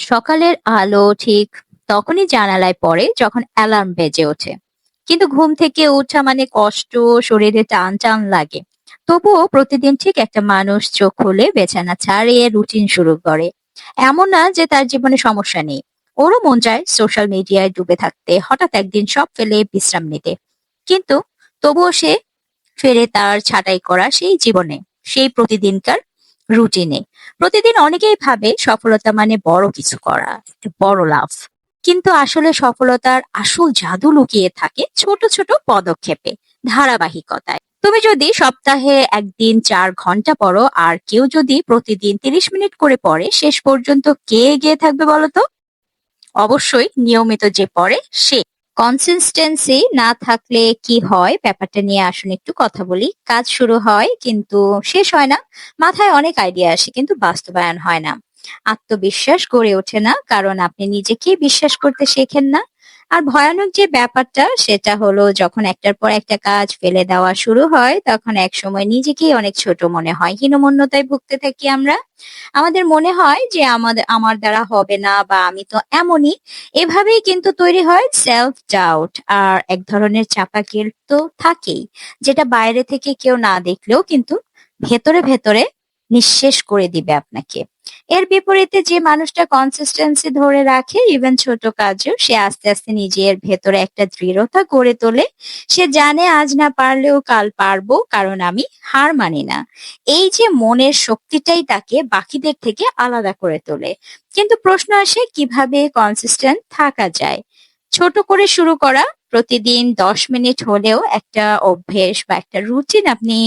সকালের আলো ঠিক তখনই জানালায় পড়ে যখন অ্যালার্ম বেজে ওঠে। কিন্তু ঘুম থেকে ওঠা মানে কষ্ট, শরীরে টান টান লাগে। তবুও প্রতিদিন ঠিক একটা মানুষ চোখ খুলে বিছানা ছাড়িয়ে রুটিন শুরু করে। এমন না যে তার জীবনে সমস্যা নেই। ওরও মন চায় সোশ্যাল মিডিয়ায় ডুবে থাকতে, হঠাৎ একদিন সব ফেলে বিশ্রাম নিতে। কিন্তু তবুও সে ফেরে তার ছাঁটাই করা সেই জীবনে, সেই প্রতিদিনকার রুটিনে। প্রতিদিন অনেকেই ভাবে সফলতা মানে বড় কিছু করা, একটা বড় লাভ। কিন্তু আসলে সফলতার আসল জাদু লুকিয়ে থাকে ছোট ছোট পদক্ষেপে, ধারাবাহিকতায়। তুমি যদি সপ্তাহে একদিন 4 ঘন্টা পড়ো আর কেউ যদি প্রতিদিন 30 মিনিট করে পড়ে, শেষ পর্যন্ত কে এগিয়ে থাকবে বলো তো? অবশ্যই নিয়মিত যে পড়ে সে। কনসিস্টেন্সি না থাকলে কি হয় ব্যাপারটা নিয়ে আসুন একটু কথা বলি। কাজ শুরু হয় কিন্তু শেষ হয় না। মাথায় অনেক আইডিয়া আসে কিন্তু বাস্তবায়ন হয় না। আত্মবিশ্বাস গড়ে ওঠে না কারণ আপনি নিজেকেই বিশ্বাস করতে শেখেন না। আর ভয়ানক যে ব্যাপারটা সেটা হলো, যখন একটার পর একটা কাজ ফেলে দেওয়া শুরু হয় তখন একসময় নিজেকেই অনেক ছোট মনে হয়, হীনমন্যতায় ভুগতে থাকি আমরা। আমাদের মনে হয় যে আমার দ্বারা হবে না বা আমি তো এমনই। এভাবেই কিন্তু তৈরি হয় সেলফ ডাউট, আর এক ধরনের চাপা গিল্ট তো থাকেই, যেটা বাইরে থেকে কেউ না দেখলেও কিন্তু ভেতরে ভেতরে নিঃশেষ করে দিবে আপনাকে। এর বিপরীতে যে মানুষটা কনসিস্টেন্সি ধরে রাখে ইভেন ছোট কাজেও, সে আস্তে আস্তে নিজের ভেতরে একটা দৃঢ়তা গড়ে তোলে। সে জানে আজ না পারলেও কাল পারবো, কারণ আমি হার মানি না। এই যে মনের শক্তিটাই তাকে বাকিদের থেকে আলাদা করে তোলে। কিন্তু প্রশ্ন আসে, কিভাবে কনসিস্টেন্ট থাকা যায়? ছোট করে শুরু করা, প্রতিদিন 10 মিনিট হলেও একটা অভ্যেস বা একটা রুটিন আপনি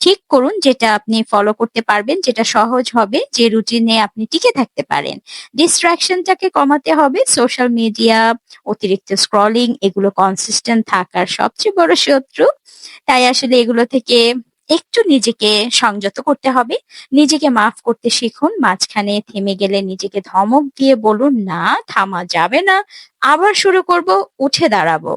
ঠিক করুন, যেটা আপনি ফলো করতে পারবেন, যেটা সহজ হবে, যে রুটিনে আপনি টিকে থাকতে পারেন। ডিস্ট্রাকশনটাকে কমাতে হবে। সোশ্যাল মিডিয়া, অতিরিক্ত স্ক্রলিং, এগুলো কনসিস্টেন্ট থাকার সবচেয়ে বড় শত্রু। তাই আসলে এগুলো থেকে একটু নিজেকে সংযত করতে হবে। নিজেকে মাফ করতে শিখুন। মাঝখানে থেমে গেলে নিজেকে ধমক দিয়ে বলুন, না, থামা যাবে না। আবার শুরু করব, উঠে দাঁড়াবো।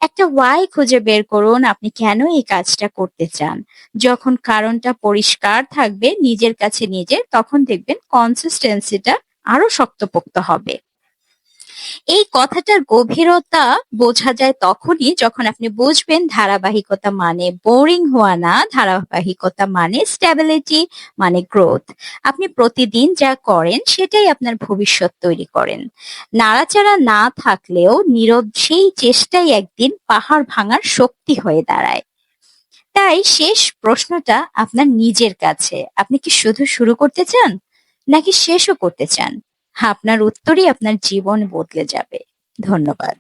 একটা ওয়াই খুঁজে বের করুন, আপনি কেন এই কাজটা করতে চান। যখন কারণটা পরিষ্কার থাকবে নিজের কাছে নিজের, তখন দেখবেন কনসিস্টেন্সিটা আরো শক্তপোক্ত হবে। এই কথাটার গভীরতা বোঝা যায় তখনই যখন আপনি বুঝবেন ধারাবাহিকতা মানে বোরিং হওয়া না, ধারাবাহিকতা মানে স্ট্যাবিলিটি, মানে গ্রোথ। আপনি প্রতিদিন যা করেন সেটাই আপনার ভবিষ্যৎ তৈরি করেন। নাড়াচাড়া না থাকলেও নীরব সেই চেষ্টাই একদিন পাহাড় ভাঙার শক্তি হয়ে দাঁড়ায়। তাই শেষ প্রশ্নটা আপনার নিজের কাছে, আপনি কি শুধু শুরু করতে চান নাকি শেষও করতে চান? আপনার উত্তরই আপনার জীবন বদলে যাবে। ধন্যবাদ।